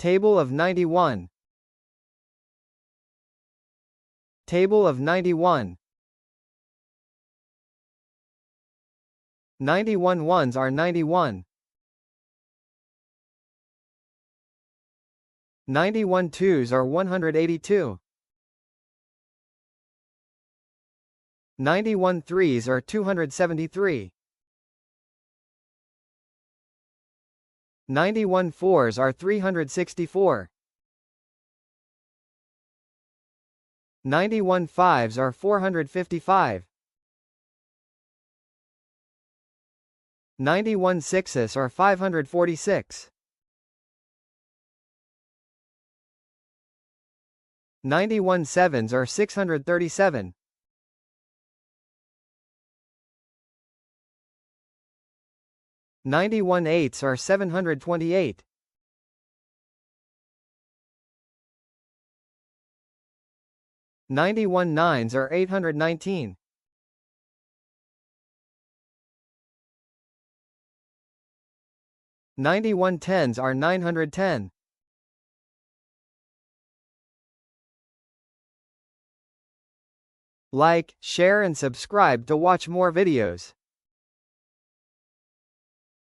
Table of 91. Table of 91. 91 ones are 91. 91 twos are 182. 91 threes are 273. 91 fours are 364. 91 fives are 455. 91 sixes are 546. 91 sevens are 637. 91 eights are 728. 91 nines are 819. 91 tens are 910. Like, share and subscribe to watch more videos.